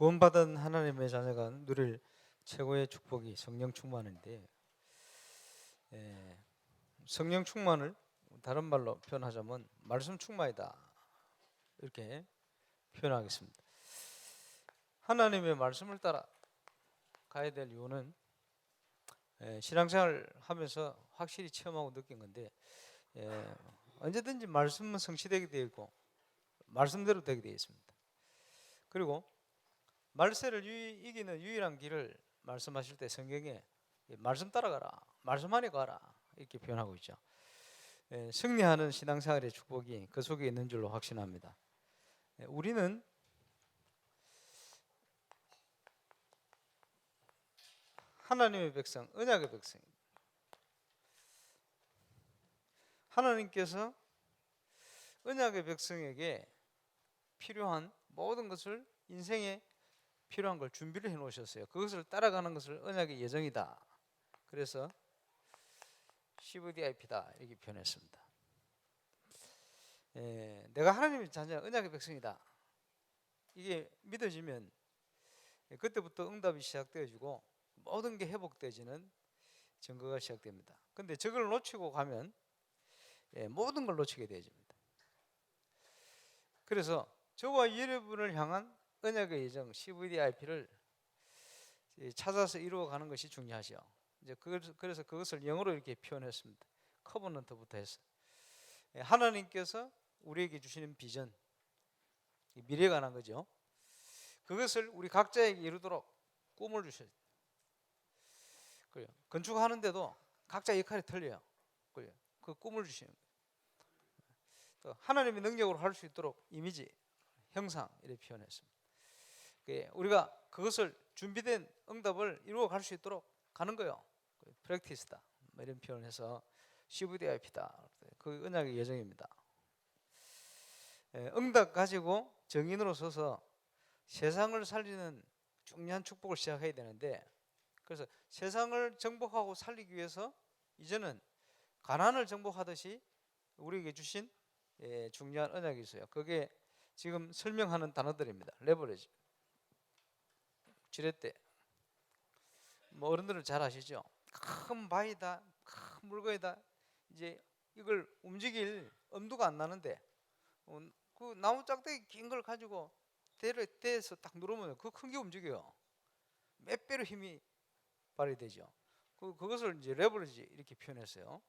구원받은 하나님의 자녀가 누릴 최고의 축복이 성령 충만인데, 성령 충만을 다른 말로 표현하자면 말씀 충만이다, 이렇게 표현하겠습니다. 하나님의 말씀을 따라 가야 될 이유는 신앙생활 하면서 확실히 체험하고 느낀 건데, 언제든지 말씀은 성취되게 되어 있고 말씀대로 되게 되어 있습니다. 그리고 말세를 이기는 유일한 길을 말씀하실 때 성경에 말씀 따라가라, 말씀 안에 가라, 이렇게 표현하고 있죠. 승리하는 신앙생활의 축복이 그 속에 있는 줄로 확신합니다. 우리는 하나님의 백성, 언약의 백성입니다. 하나님께서 언약의 백성에게 필요한 모든 것을, 인생에 필요한 걸 준비를 해 놓으셨어요. 그것을 따라가는 것을 언약의 예정이다. 그래서 CVDIP다, 이렇게 표현했습니다. 내가 하나님의 자녀, 언약의 백성이다, 이게 믿어지면 그때부터 응답이 시작되어지고 모든 게 회복되어지는 증거가 시작됩니다. 근데 저걸 놓치고 가면 모든 걸 놓치게 되어집니다. 그래서 저와 여러분을 향한 언약의 예정 CVDIP를 찾아서 이루어가는 것이 중요하죠. 이제 그래서 그것을 영어로 이렇게 표현했습니다. 커버넌트부터 해서 하나님께서 우리에게 주시는 비전, 미래에 관한 거죠. 그것을 우리 각자에게 이루도록 꿈을 주셔요. 그래요. 건축하는데도 각자 역할이 틀려요. 그래요. 그 꿈을 주시는 거예요. 또 하나님의 능력으로 할 수 있도록 이미지, 형상, 이렇게 표현했습니다. 우리가 그것을 준비된 응답을 이루어 갈 수 있도록 가는 거예요. 프랙티스다, 이런 표현해서 CVDIP다, 그 언약의 예정입니다. 응답 가지고 정인으로 서서 세상을 살리는 중요한 축복을 시작해야 되는데, 그래서 세상을 정복하고 살리기 위해서 이제는 가난을 정복하듯이 우리에게 주신 중요한 언약이 있어요. 그게 지금 설명하는 단어들입니다. 레버리지, 지렛대, 뭐 어른들은 잘 아시죠? 큰 바위다, 큰 물건이다, 이제 이걸 움직일 엄두가 안 나는데 그 나무 짝대기 긴 걸 가지고 대에서 딱 누르면 그 큰 게 움직여요. 몇 배로 힘이 발휘되죠. 그것을 이제 레버리지, 이렇게 표현했어요.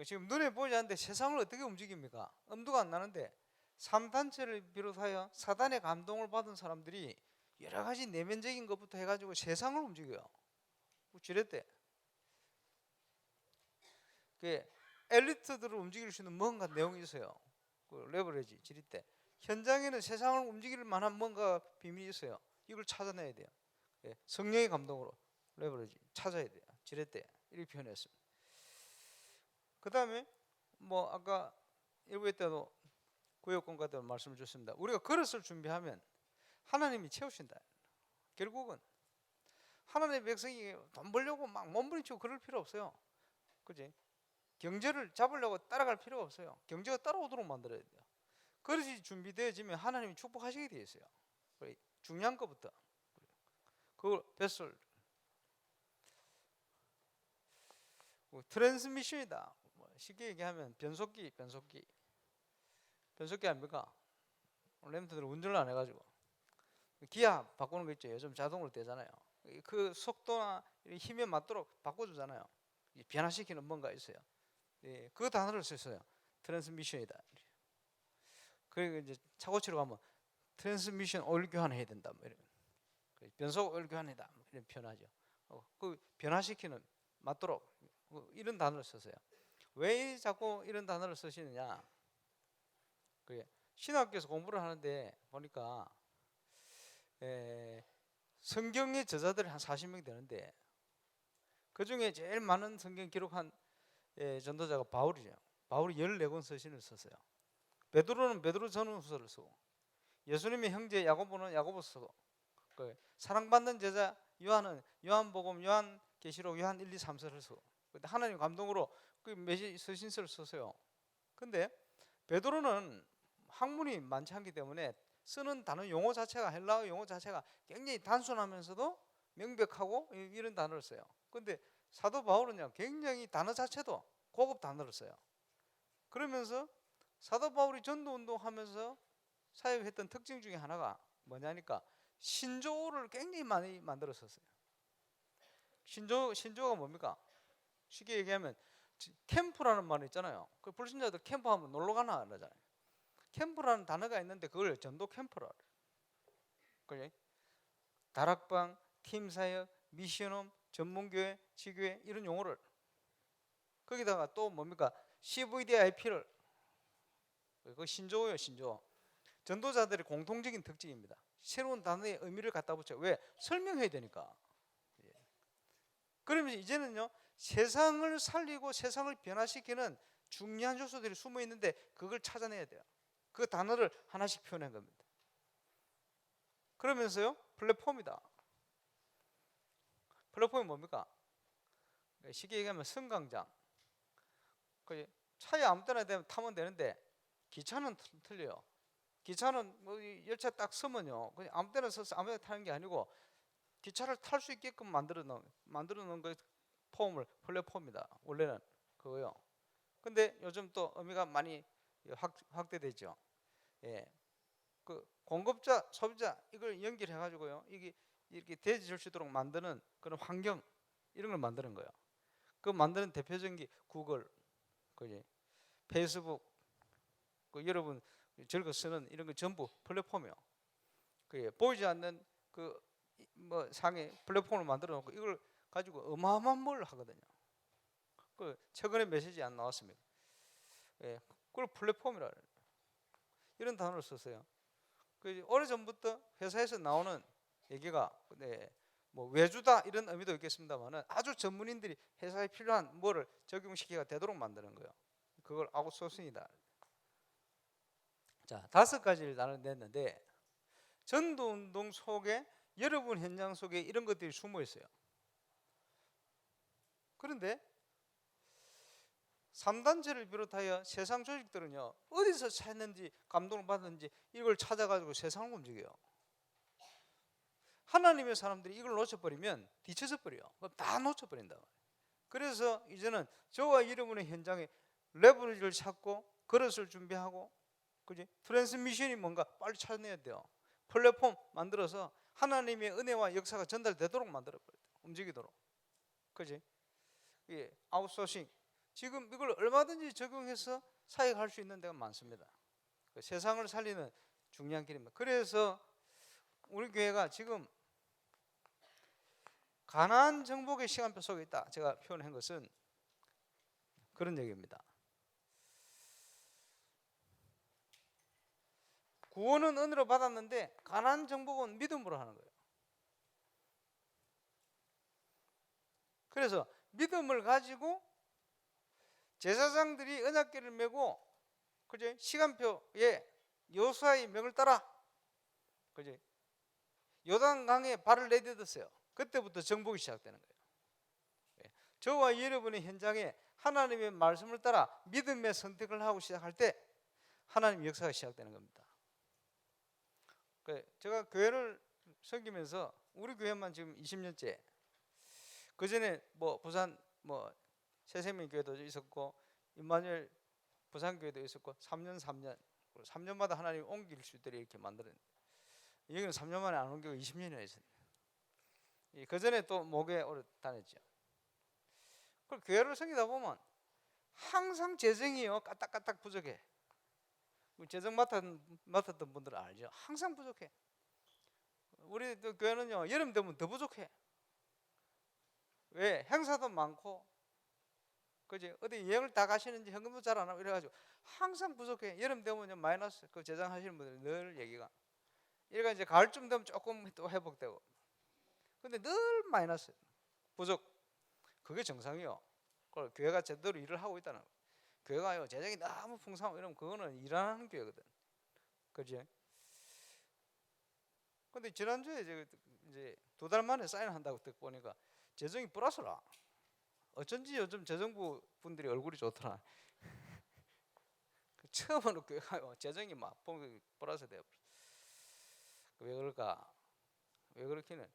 지금 눈에 보이지 않는데 세상을 어떻게 움직입니까? 엄두가 안 나는데 3단체를 비롯하여 사단의 감동을 받은 사람들이 여러 가지 내면적인 것부터 해가지고 세상을 움직여요. 지렛대, 그 엘리트들을 움직일 수 있는 뭔가 내용이 있어요. 그 레버리지, 지렛대. 현장에는 세상을 움직일 만한 뭔가 비밀이 있어요. 이걸 찾아내야 돼요. 성령의 감동으로 레버리지 찾아야 돼요. 지렛대, 이렇게 표현했습니다. 그 다음에 뭐 아까 일부에 때도 구역공과 때도 말씀을 주셨습니다. 우리가 그릇을 준비하면 하나님이 채우신다. 결국은 하나님의 백성이 돈 벌려고 막 몸부림치고 그럴 필요 없어요. 그지? 경제를 잡으려고 따라갈 필요가 없어요. 경제가 따라오도록 만들어야 돼요. 그릇이 준비되어지면 하나님이 축복하시게 되어 있어요. 중요한 것부터. 그걸 뱃솔, 트랜스미션이다. 쉽게 얘기하면 변속기 아닙니까? 램프들은 운전을 안 해가지고 기아 바꾸는 거 있죠. 요즘 자동으로 되잖아요. 그 속도나 힘에 맞도록 바꿔주잖아요. 변화시키는 뭔가 있어요. 그 단어를 썼어요. 트랜스미션이다. 그리고 이제 차 고치러 가면 트랜스미션 오일 교환해야 된다, 뭐 변속 오일 교환이다, 뭐 이런 표현하죠. 그 변화시키는, 맞도록, 이런 단어를 썼어요. 왜 자꾸 이런 단어를 쓰시느냐? 신학교에서 공부를 하는데 보니까 성경의 저자들이 한 40명 되는데 그 중에 제일 많은 성경 기록한 전도자가 바울이죠. 바울이 14권 서신을 썼어요. 베드로는 베드로 전후서를 쓰고, 예수님의 형제 야고보는 야고보서 쓰고, 사랑받는 제자 요한은 요한복음, 요한계시록, 요한 1, 2, 3서를 쓰고, 하나님 감동으로 그 서신서를 썼어요. 근데 베드로는 학문이 많지 않기 때문에 쓰는 단어 용어 자체가 헬라어 용어 자체가 굉장히 단순하면서도 명백하고 이런 단어를 써요. 근데 사도 바울은요 굉장히 단어 자체도 고급 단어를 써요. 그러면서 사도 바울이 전도 운동하면서 사역했던 특징 중에 하나가 뭐냐니까 신조어를 굉장히 많이 만들었었어요. 신조어가 뭡니까? 쉽게 얘기하면 캠프라는 말 있잖아요. 그 불신자들 캠프하면 놀러 가나 그러잖아요. 캠프라는 단어가 있는데 그걸 전도 캠프라 그래요. 다락방, 팀사역, 미션홈, 전문교회, 지교회 이런 용어를 거기다가 또 뭡니까? CVDIP를 그 신조어예요, 신조어. 전도자들의 공통적인 특징입니다. 새로운 단어의 의미를 갖다 붙여. 왜? 설명해야 되니까. 그러면 이제는요 세상을 살리고 세상을 변화시키는 중요한 요소들이 숨어 있는데 그걸 찾아내야 돼요. 그 단어를 하나씩 표현한 겁니다. 그러면서요 플랫폼이다. 플랫폼이 뭡니까? 쉽게 얘기하면 승강장. 차에 아무 때나 타면 되는데 기차는 틀려요. 기차는 뭐 열차 딱 서면요 그냥 아무 때나 서서 아무 데나 타는 게 아니고 기차를 탈 수 있게끔 만들어 놓은 그 폼을 플랫폼이다. 원래는 그거요. 근데 요즘 또 의미가 많이 확대되죠. 예, 그 공급자, 소비자 이걸 연결해 가지고요. 이게 이렇게 대해질 수 있도록 만드는 그런 환경 이런 걸 만드는 거예요. 그 만드는 대표적인 게 구글, 그지? 페이스북, 그 여러분 즐거 쓰는 이런 거 전부 플랫폼이요. 그 보이지 않는 그 뭐 상에 플랫폼을 만들어 놓고 이걸 가지고 어마어마한 뭘 하거든요. 그 최근에 메시지 안 나왔습니까? 예, 그걸 플랫폼이라 이런 단어를 썼어요. 그 오래 전부터 회사에서 나오는 얘기가 뭐 외주다 이런 의미도 있겠습니다만은 아주 전문인들이 회사에 필요한 뭐를 적용시키가 되도록 만드는 거예요. 그걸 아웃소싱이다. 자, 5가지를 나눠냈는데 전도운동 속에 여러분 현장 속에 이런 것들이 숨어 있어요. 그런데 3단체를 비롯하여 세상 조직들은요 어디서 찾는지 감동을 받는지 이걸 찾아가지고 세상을 움직여요. 하나님의 사람들이 이걸 놓쳐버리면 뒤쳐져 버려요. 다 놓쳐버린다. 그래서 이제는 저와 여러분의 현장에 레버리지를 찾고 그릇을 준비하고 그지? 트랜스미션이 뭔가 빨리 찾아내야 돼요. 플랫폼 만들어서 하나님의 은혜와 역사가 전달되도록 만들어버려요. 움직이도록. 그지? 예, 아웃소싱. 지금 이걸 얼마든지 적용해서 사역할 수 있는 데가 많습니다. 그 세상을 살리는 중요한 길입니다. 그래서 우리 교회가 지금 가나안 정복의 시간표 속에 있다. 제가 표현한 것은 그런 얘기입니다. 구원은 은혜로 받았는데 가나안 정복은 믿음으로 하는 거예요. 그래서 믿음을 가지고 제사장들이 언약궤를 메고 그제 시간표에 여호수아의 명을 따라 그제 요단강에 발을 내딛었어요. 그때부터 정복이 시작되는 거예요. 저와 여러분의 현장에 하나님의 말씀을 따라 믿음의 선택을 하고 시작할 때 하나님의 역사가 시작되는 겁니다. 제가 교회를 섬기면서 우리 교회만 지금 20년째, 그 전에 뭐 부산 뭐 새생명교회도 있었고 임마누엘 부산교회도 있었고 3년마다 하나님 옮길 수 있도록 이렇게 만드는, 여기는 3년 만에 안 옮기고 20년이나 있어요. 그 전에 또 목에 오래 다녔죠. 그 교회를 섬기다 보면 항상 재정이요 까딱까딱 부족해. 재정 맡았던 분들은 알죠. 항상 부족해. 우리 교회는요 여름 되면 더 부족해. 왜? 행사도 많고 그지? 어디 여행을 다 가시는지 현금도 잘 안 하고 이래가지고 항상 부족해. 여름 되면 마이너스. 그 재정하시는 분들 늘 얘기가. 이래가 이제 가을쯤 되면 조금 또 회복되고. 근데 늘 마이너스, 부족. 그게 정상이요. 교회가 제대로 일을 하고 있다는 거. 교회가요 재정이 너무 풍성하고 이러면 그거는 일하는 교회거든. 그지? 근데 지난주에 이제 2달 만에 사인한다고 듣고 보니까 재정이 플러스라. 어쩐지 요즘 재정부 분들이 얼굴이 좋더라. 처음으로 교회가 재정이 막 플러스 돼요. 왜 그럴까? 왜 그렇기는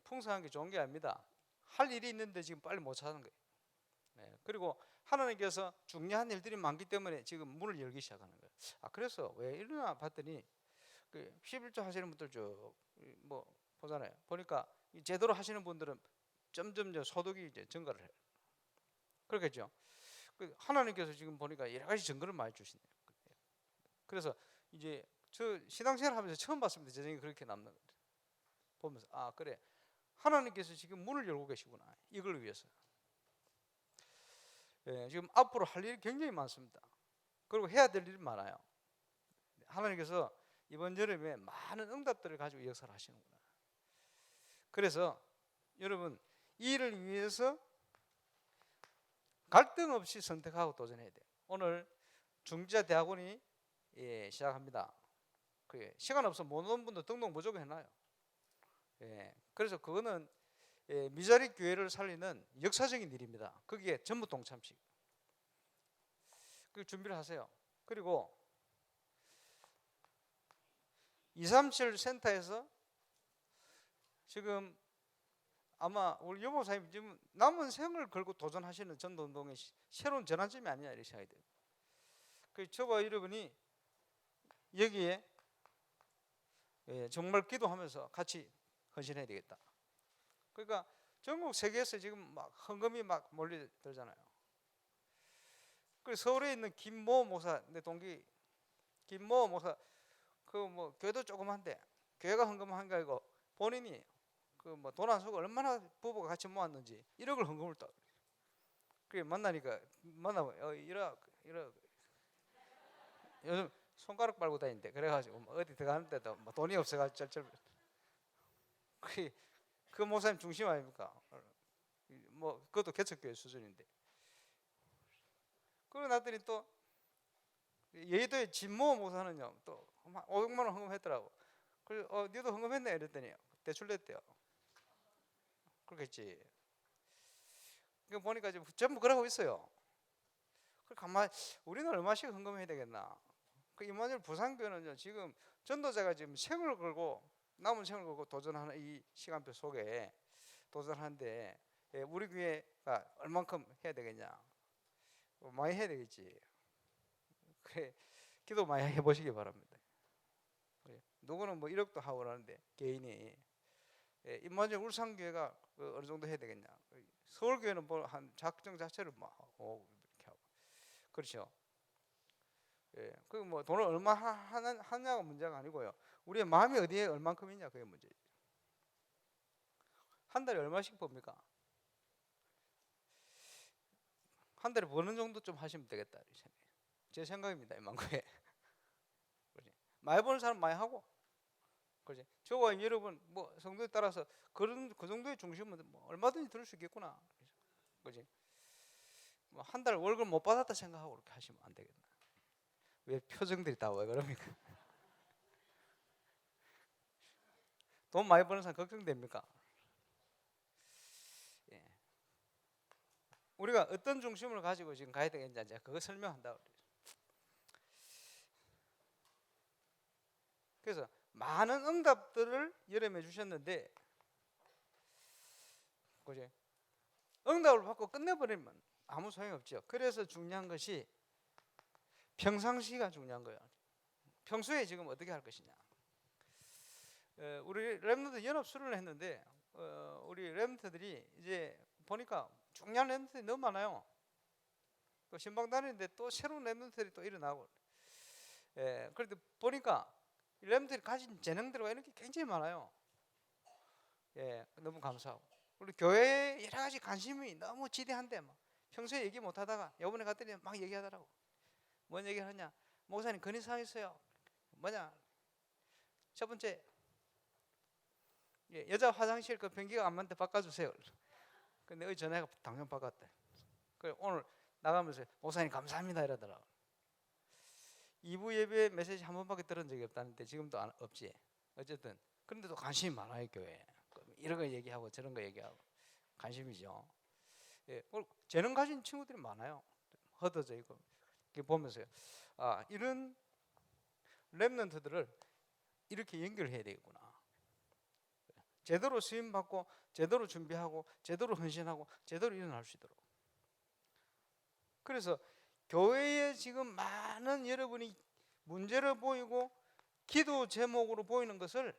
풍성한 게 좋은 게 아닙니다. 할 일이 있는데 지금 빨리 못 찾는 거예요. 그리고 하나님께서 중요한 일들이 많기 때문에 지금 문을 열기 시작하는 거예요. 그래서 왜 이러나 봤더니 11조 하시는 분들 쭉뭐 보잖아요. 보니까 제대로 하시는 분들은 점점 소득이 이제 증가를 해요. 그렇겠죠. 하나님께서 지금 보니까 여러 가지 증거를 많이 주시네요. 그래서 이제 저 신앙생활 하면서 처음 봤습니다. 제 생각이 그렇게 남는 거예요. 보면서 그래, 하나님께서 지금 문을 열고 계시구나, 이걸 위해서. 지금 앞으로 할 일이 굉장히 많습니다. 그리고 해야 될 일이 많아요. 하나님께서 이번 여름에 많은 응답들을 가지고 역사를 하시는구나. 그래서 여러분, 이 일을 위해서 갈등 없이 선택하고 도전해야 돼요. 오늘 중지자 대학원이 시작합니다. 시간 없어 못 오는 분도 등록 무조건 해놔요. 그래서 그거는 미자리 교회를 살리는 역사적인 일입니다. 거기에 전부 동참식. 준비를 하세요. 그리고 237 센터에서 지금 아마 우리 여보 사님 지금 남은 생을 걸고 도전하시는 전도운동의 새로운 전환점이 아니냐, 이렇게 생각이 돼요. 저와 여러분이 여기에 정말 기도하면서 같이 헌신해야 되겠다. 그러니까 전국 세계에서 지금 막 헌금이 막 몰려들잖아요. 서울에 있는 김모 목사, 내 동기 김모 목사, 교회도 조그만데 교회가 헌금한 게 아니고 본인이 돈 안 쓰고 얼마나 부부가 같이 모았는지 1억을 헌금을 또. 만나니까 만나면 이러 요즘 손가락 빨고 다니는데, 그래가지고 어디 들어가는데도 돈이 없어가지고 쩔쩔. 그 목사님 중심 아닙니까? 그것도 개척교회 수준인데. 그러고 났더니 또 여의도의 진모 목사는요, 또 500만 원 헌금했더라고. 그래서 니도 헌금했네 이랬더니 대출 냈대요. 그렇겠지. 보니까 지금 전부 그러고 있어요. 가만 우리는 얼마씩 헌금해야 되겠나? 이만일 부산교회는요, 지금 전도자가 지금 생을 걸고 남은 생을 걸고 도전하는 이 시간표 속에 도전하는데, 우리 교회가 얼만큼 해야 되겠냐? 많이 해야 되겠지. 그래, 기도 많이 해보시기 바랍니다. 누구는 1억도 하고 그러는데 개인이 임만정 울산교회가 어느 정도 해야 되겠냐? 서울교회는 한 작정 자체를 이렇게 하고, 그렇죠. 돈을 얼마 하냐가 문제가 아니고요. 우리의 마음이 어디에 얼만큼이냐, 그게 문제죠. 한 달에 얼마씩 봅니까? 한 달에 버는 정도 좀 하시면 되겠다, 제 생각입니다. 이만큼에. 많이 버는 사람 많이 하고, 그렇지. 저와 여러분 성도에 따라서 그 정도의 중심은 얼마든지 들을 수 있겠구나, 그렇지. 한 달 월급 못 받았다 생각하고 그렇게 하시면 안 되겠나. 왜 표정들이 다 왜 그럽니까? 돈 많이 버는 사람 걱정됩니까? 우리가 어떤 중심을 가지고 지금 가야 되겠냐, 제가 그거 설명한다. 그래서 많은 응답들을 여름에 주셨는데, 그지? 응답을 받고 끝내버리면 아무 소용이 없죠. 그래서 중요한 것이 평상시가 중요한 거예요. 평소에 지금 어떻게 할 것이냐. 우리 랩런트 연합 수련을 했는데, 우리 랩런트들이 이제 보니까 중요한 랩런트들이 너무 많아요. 또 신방 다니는데 또 새로운 랩런트들이 또 일어나고. 그런데 보니까 랩런트들이 가진 재능들과 이런 게 굉장히 많아요. 너무 감사하고. 우리 교회에 여러 가지 관심이 너무 지대한데 평소에 얘기 못 하다가 이번에 갔더니 막 얘기하더라고. 뭔 얘기를 하냐? 목사님 건의사항 있어요. 뭐냐? 첫 번째, 여자 화장실 변기가 안 맞는데 바꿔주세요. 근데 전화가 당장 바꿨대. 그래 오늘 나가면서 목사님 감사합니다 이러더라고. 2부 예배 메시지 한 번밖에 들은 적이 없다는데 지금도 없지. 어쨌든 그런데도 관심이 많아요, 교회에. 이런 거 얘기하고 저런 거 얘기하고 관심이죠. 재능 가진 친구들이 많아요. 흩어져 있고. 보면서요, 이런 렘넌트들을 이렇게 연결해야 되겠구나. 제대로 수임 받고 제대로 준비하고 제대로 헌신하고 제대로 일어날 수 있도록. 그래서 교회에 지금 많은 여러분이 문제를 보이고 기도 제목으로 보이는 것을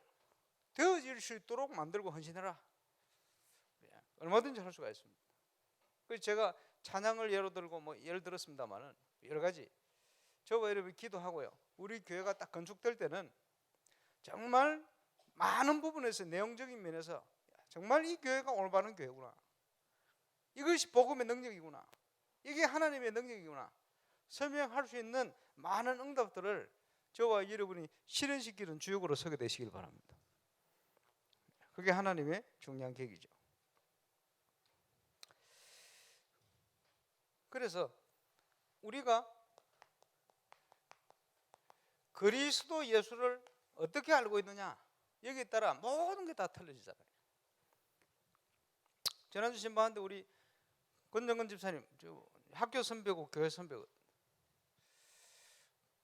되어질 수 있도록 만들고 헌신해라. 얼마든지 할 수가 있습니다. 그래서 제가 찬양을 예로 들고 뭐 예를 들었습니다만은 여러 가지 저와 여러분이 기도하고요. 우리 교회가 딱 건축될 때는 정말 많은 부분에서 내용적인 면에서 정말 이 교회가 올바른 교회구나. 이것이 복음의 능력이구나. 이게 하나님의 능력이구나. 설명할 수 있는 많은 응답들을 저와 여러분이 실현시키는 주역으로 서게 되시길 바랍니다. 그게 하나님의 중요한 계기죠. 그래서 우리가 그리스도 예수를 어떻게 알고 있느냐, 여기에 따라 모든 게 다 틀려지잖아요. 지난주 신방하는데 우리 권정근 집사님 학교 선배고 교회 선배고,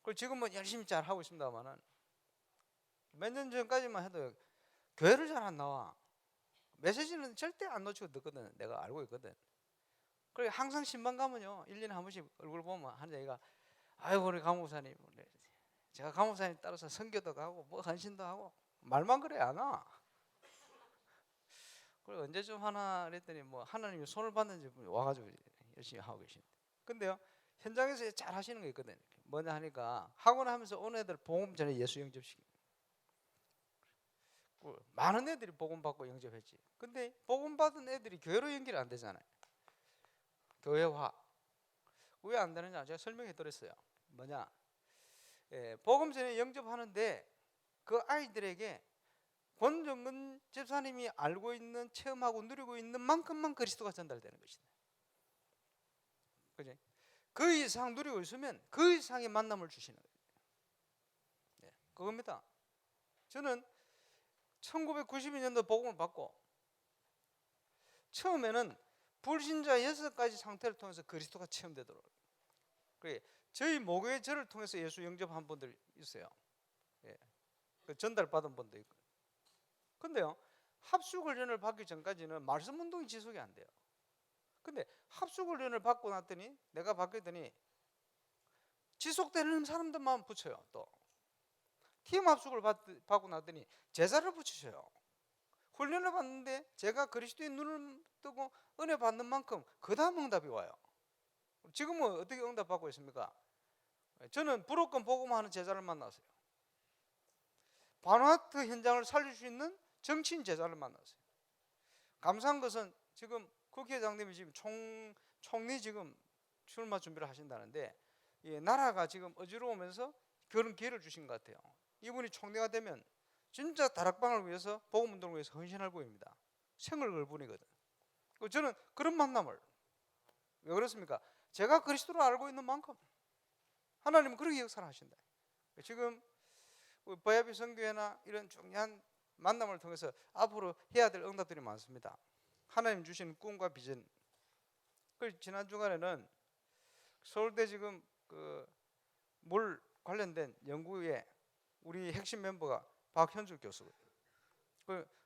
그리고 지금은 열심히 잘 하고 있습니다만은 몇 년 전까지만 해도 교회를 잘 안 나와. 메시지는 절대 안 놓치고 듣거든. 내가 알고 있거든. 그래 항상 신방 가면요 1년에 한 번씩 얼굴 보면 하는 얘기가, 아이고 우리 강목사님, 제가 강목사님 따라서 선교도 가고 뭐 헌신도 하고, 말만 그래 안 와. 그래 언제쯤 하나 그랬더니 뭐 하나님이 손을 받는지 와가지고 열심히 하고 계십니다. 근데요 현장에서 잘 하시는 게 있거든. 뭐냐 하니까 학원 하면서 온 애들 복음 전에 예수 영접시키고, 많은 애들이 복음 받고 영접했지. 근데 복음 받은 애들이 교회로 연결이 안 되잖아요. 교회화. 왜 안 되느냐 제가 설명해 드렸어요. 뭐냐, 복음 전에 영접하는데 그 아이들에게 권정근 집사님이 알고 있는, 체험하고 누리고 있는 만큼만 그리스도가 전달되는 것이다. 그지? 그 이상 누리고 있으면 그 이상의 만남을 주시는 거예요. 네, 그겁니다. 저는 1992년도 복음을 받고 처음에는 불신자 6가지 상태를 통해서 그리스도가 체험되도록, 그래 저희 모교의 절을 통해서 예수 영접한 분들 있어요. 예, 그 전달받은 분도 있고. 근데요 합숙훈련을 받기 전까지는 말씀 운동이 지속이 안 돼요. 근데 합숙훈련을 받고 났더니, 내가 바뀌더니 지속되는 사람들만 붙여요. 또 팀 합숙을 받고 났더니 제자를 붙이셔요. 훈련을 받는데 제가 그리스도의 눈을 뜨고 은혜 받는 만큼 그 다음 응답이 와요. 지금은 어떻게 응답받고 있습니까? 저는 불어권 복음하는 제자를 만났어요. 바누아투 현장을 살릴 수 있는 정치인 제자를 만났어요. 감사한 것은 지금 국회의장님이 지금 총리 지금 출마 준비를 하신다는데, 나라가 지금 어지러우면서 그런 기회를 주신 것 같아요. 이분이 총리가 되면 진짜 다락방을 위해서, 복음운동을 위해서 헌신할 분입니다. 생을 걸 분이거든. 저는 그런 만남을, 왜 그렇습니까? 제가 그리스도를 알고 있는 만큼 하나님은 그렇게 역사를 하신다. 지금 버야비 선교회나 이런 중요한 만남을 통해서 앞으로 해야 될 응답들이 많습니다. 하나님 주신 꿈과 비전. 그 지난 주간에는 서울대 지금 그 물 관련된 연구에 우리 핵심 멤버가 박현주 교수거든요.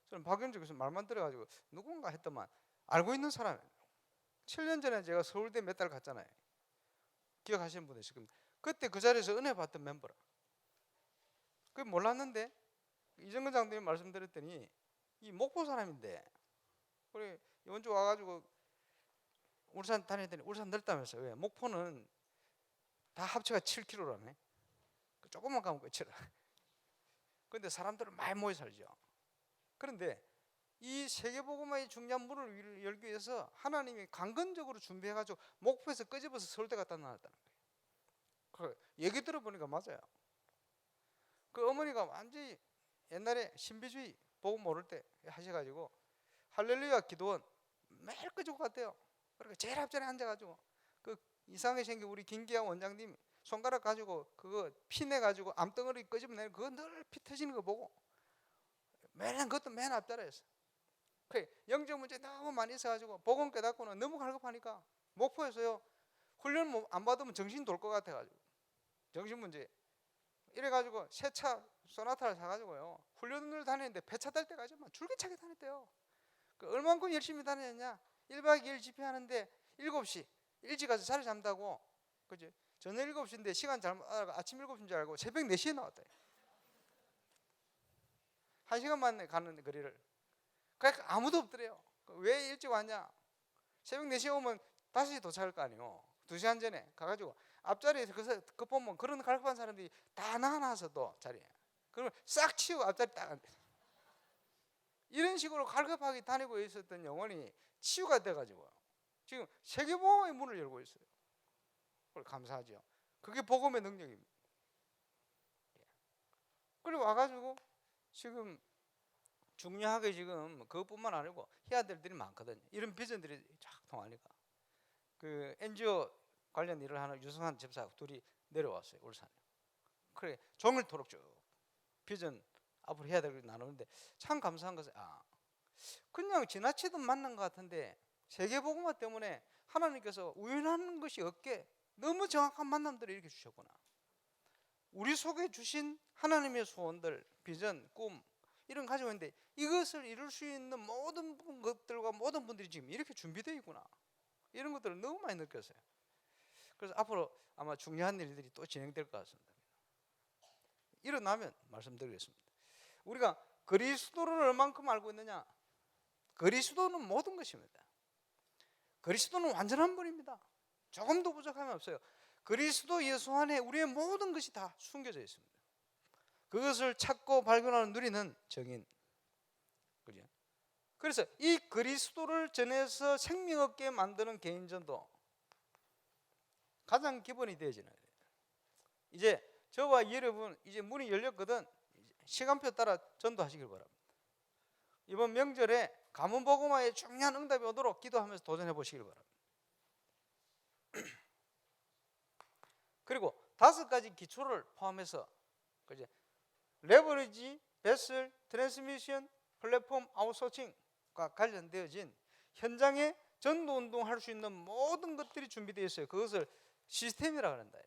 저는 박현주 교수 말만 들어가지고 누군가 했더만 알고 있는 사람이에요. 7년 전에 제가 서울대 몇 달 갔잖아요. 기억하시는 분들 지금 그때 그 자리에서 은혜 받던 멤버라. 그 몰랐는데 이정근 장님이 말씀드렸더니 이 목포 사람인데, 그래 이번 주 와가지고 울산 다녔더니 울산 넓다면서. 왜? 목포는 다 합쳐가 7km라네. 조금만 가면 끝이라. 그런데 사람들은 많이 모여 살죠. 그런데 이 세계복음화의 중요한 문을 열기 위해서 하나님이 강건적으로 준비해가지고 목포에서 끄집어서 서울대 갖다 놨다는 거예요. 그 얘기 들어보니까 맞아요. 그 어머니가 완전히 옛날에 신비주의 복음 모를 때 하셔가지고 할렐루야 기도원 매일 끄집고 갔대요. 그러니까 제일 앞전에 앉아가지고 그 이상하게 생긴 우리 김기아 원장님 손가락 가지고 그거 피내가지고 암덩어리 끄집어내는 그거 늘 피 터지는 거 보고 매일 그것도 맨 앞자리에서. 그 영적 문제 너무 많이 있어가지고 복음 깨닫고는 너무 갈급하니까 목포에서요 훈련 안 받으면 정신 돌 것 같아가지고 정신 문제 이래가지고 새 차 소나타를 사가지고요 훈련을 다니는데 배차 달 때까지만 줄기차게 다녔대요. 그 얼만큼 열심히 다녔냐? 1박 2일 집회하는데 7시 일찍 가서 자리 잡는다고, 그지? 저녁 7시인데 시간 잘못 알고 아침 7시인 줄 알고 새벽 4시에 나왔다. 1시간 만에 가는 거리를. 그러니까 아무도 없더래요. 왜 일찍 왔냐? 새벽 4시에 오면 다시 도착할 거 아니에요. 2시간 전에 가가지고 앞자리에서 그 보면 그런 갈급한 사람들이 다 나와서 또 자리에 그러면 싹 치우고 앞자리 딱 앉아. 이런 식으로 갈급하게 다니고 있었던 영혼이 치유가 돼가지고 지금 세계복음의 문을 열고 있어요. 그걸 감사하죠. 그게 복음의 능력입니다. 그리고 와가지고 지금 중요하게 지금 그것뿐만 아니고 해야 될 일이 많거든요. 이런 비전들이 쫙 통하니까 그 NGO 관련 일을 하는 유승환 집사 둘이 내려왔어요, 울산에. 그래 종일토록 쭉 비전 앞으로 해야 될 걸 나누는데 참 감사한 것은 그냥 지나치듯 만난 것 같은데 세계복음화 때문에 하나님께서 우연한 것이 없게 너무 정확한 만남들을 이렇게 주셨구나. 우리 속에 주신 하나님의 소원들, 비전, 꿈 이런 거 가지고 있는데 이것을 이룰 수 있는 모든 것들과 모든 분들이 지금 이렇게 준비되어 있구나. 이런 것들을 너무 많이 느꼈어요. 그래서 앞으로 아마 중요한 일들이 또 진행될 것 같습니다. 일어나면 말씀드리겠습니다. 우리가 그리스도를 얼만큼 알고 있느냐? 그리스도는 모든 것입니다. 그리스도는 완전한 분입니다. 조금도 부족함이 없어요. 그리스도 예수 안에 우리의 모든 것이 다 숨겨져 있습니다. 그것을 찾고 발견하는 누리는 정인. 그죠? 그래서 이 그리스도를 전해서 생명 얻게 만드는 개인전도 가장 기본이 되어지는 거예요. 이제 저와 여러분 이제 문이 열렸거든. 시간표 따라 전도하시길 바랍니다. 이번 명절에 가문복음화에 중요한 응답이 오도록 기도하면서 도전해 보시길 바랍니다. 그리고 5가지 기초를 포함해서 그죠? 레버리지, 베슬, 트랜스미션, 플랫폼 아웃소싱과 관련되어진 현장에 전도운동할 수 있는 모든 것들이 준비되어 있어요. 그것을 시스템이라고 한다.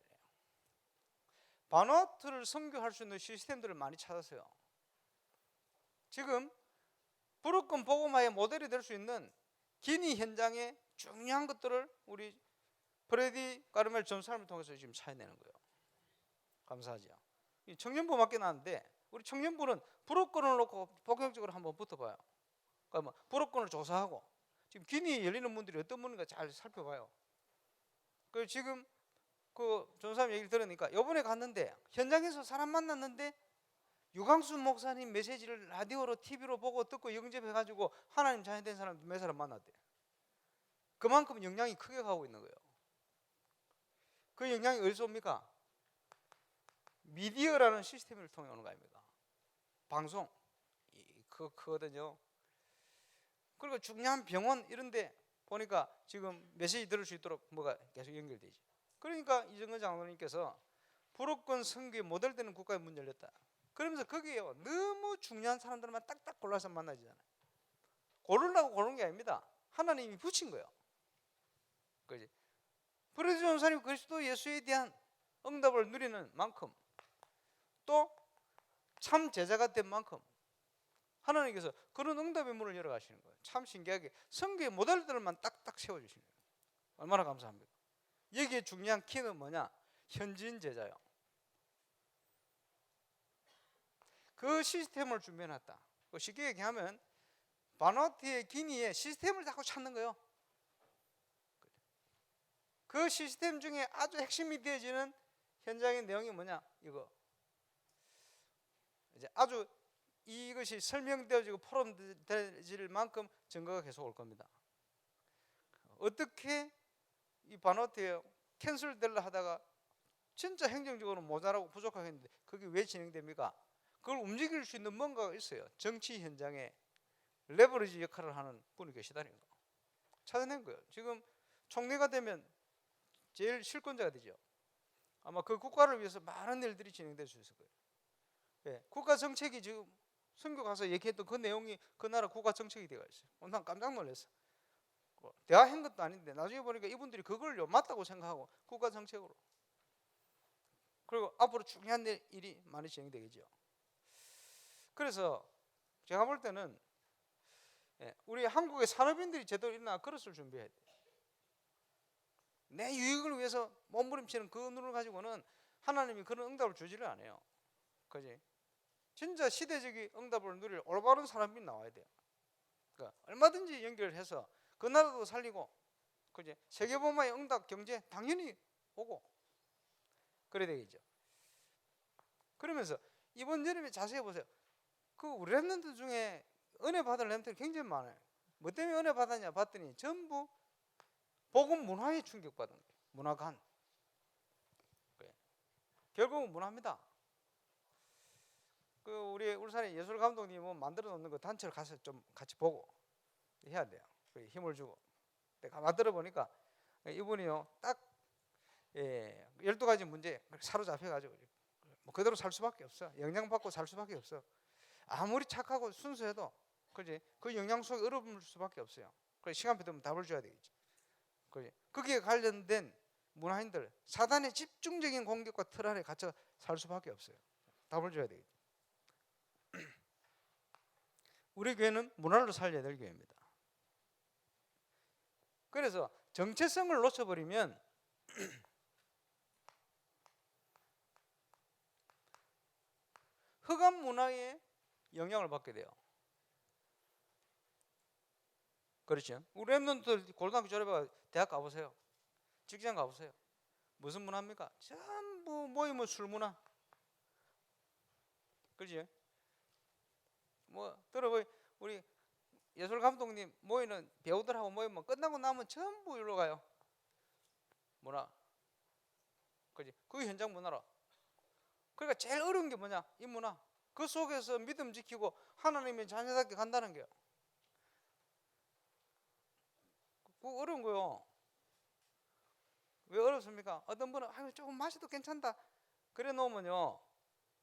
바누아투를 선교할 수 있는 시스템들을 많이 찾았어요. 지금 브루큰 복음화의 모델이 될 수 있는 기니 현장의 중요한 것들을 우리 프레디 까르멜 전사님을 통해서 지금 찾아내는 거예요. 감사하죠. 청년부 맡겨놨는데 우리 청년부는 브루큰을 놓고 본격적으로 한번 붙어봐요. 그러니까 브루큰을 조사하고 지금 기니에 열리는 분들이 어떤 분인가 잘 살펴봐요. 그 지금 그 전사님 얘기를 들으니까 이번에 갔는데 현장에서 사람 만났는데 유광수 목사님 메시지를 라디오로 TV로 보고 듣고 영접해가지고 하나님 자녀 된 사람 몇 사람 만났대. 그만큼 영향이 크게 가고 있는 거예요. 그 영향이 어디서 옵니까? 미디어라는 시스템을 통해 오는 거 아닙니까? 방송 크거든요. 그리고 중요한 병원 이런데 보니까 지금 메시지 들을 수 있도록 뭐가 계속 연결되지. 그러니까 이정근 장로님께서 브루큰 선교의 모델되는 국가의 문 열렸다. 그러면서 거기에요 너무 중요한 사람들만 딱딱 골라서 만나지잖아요. 고르려고 고른 게 아닙니다. 하나님이 붙인 거예요. 그지? 프레디 전사님 그리스도 예수에 대한 응답을 누리는 만큼 또 참 제자가 된 만큼 하나님께서 그런 응답의 문을 열어가시는 거예요. 참 신기하게 선교의 모델들만 딱딱 세워주시는 거예요. 얼마나 감사합니까? 여기에 중요한 키는 뭐냐? 현지인 제자요. 그 시스템을 준비해놨다. 쉽게 얘기하면 바누아투의 기니의 시스템을 자꾸 찾는 거예요. 그 시스템 중에 아주 핵심이 되어지는 현장의 내용이 뭐냐? 이거 이제 아주 이것이 설명되어지고 포럼될 만큼 증거가 계속 올 겁니다. 어떻게 이 바누아투에 캔슬될라 하다가 진짜 행정적으로 모자라고 부족하겠는데 그게 왜 진행됩니까? 그걸 움직일 수 있는 뭔가가 있어요. 정치 현장에 레버리지 역할을 하는 분이 계시다는 거 찾아낸 거예요. 지금 총리가 되면 제일 실권자가 되죠. 아마 그 국가를 위해서 많은 일들이 진행될 수 있을 거예요. 네, 국가 정책이 지금 선교 가서 얘기했던 그 내용이 그 나라 국가 정책이 되어 있어요. 난 깜짝 놀랐어. 대화 한 것도 아닌데 나중에 보니까 이분들이 그걸요 맞다고 생각하고 국가 정책으로. 그리고 앞으로 중요한 일이 많이 진행되겠죠. 그래서 제가 볼 때는 우리 한국의 산업인들이 제대로 일어나 그릇을 준비해야 돼요. 내 유익을 위해서 몸부림치는 그 눈을 가지고는 하나님이 그런 응답을 주지를 않아요. 그지? 진짜 시대적인 응답을 누릴 올바른 사람이 나와야 돼요. 그러니까 얼마든지 연결해서 그 나라도 살리고, 그지? 세계보마의 응답 경제 당연히 오고 그래야 되겠죠. 그러면서 이번 여름에 자세히 보세요. 그 우리 랩런트 중에 은혜 받은 랩런트가 굉장히 많아요. 뭐 때문에 은혜 받았냐 봤더니 전부 복음 문화에 충격받은 거예요. 문화관. 결국은 문화입니다. 그 우리 울산의 예술 감독님은 만들어 놓는 그 단체를 가서 좀 같이 보고 해야 돼요. 힘을 주고. 내가 만들어 보니까 이분이요 딱 12가지 문제 사로잡혀 가지고 뭐 그대로 살 수밖에 없어. 영향받고 살 수밖에 없어. 아무리 착하고 순수해도 그지? 그 영향 속에 얼어붙을 수밖에 없어요. 그래서 시간표 되면 답을 줘야 되겠지. 그지? 거기에 관련된 문화인들 사단의 집중적인 공격과 틀 안에 갇혀 살 수밖에 없어요. 답을 줘야 되겠지. 우리 교회는 문화를 살려야 될 교회입니다. 그래서 정체성을 놓쳐버리면 흑암 문화에 영향을 받게 돼요. 그렇죠? 우리 랩런트들 고등학교 졸업하고 대학 가보세요. 직장 가보세요. 무슨 문화입니까? 전부 모이면 술 문화. 그렇죠? 뭐 들어보이 우리 예술 감독님 모이는 배우들하고 모이면 끝나고 나면 전부 일로 가요. 문화. 그지? 그게 현장 문화라. 그러니까 제일 어려운 게 뭐냐? 이 문화. 그 속에서 믿음 지키고 하나님의 자녀답게 간다는 게요. 그거 어려운 거요. 왜 어렵습니까? 어떤 분은 조금 마셔도 괜찮다 그래 놓으면요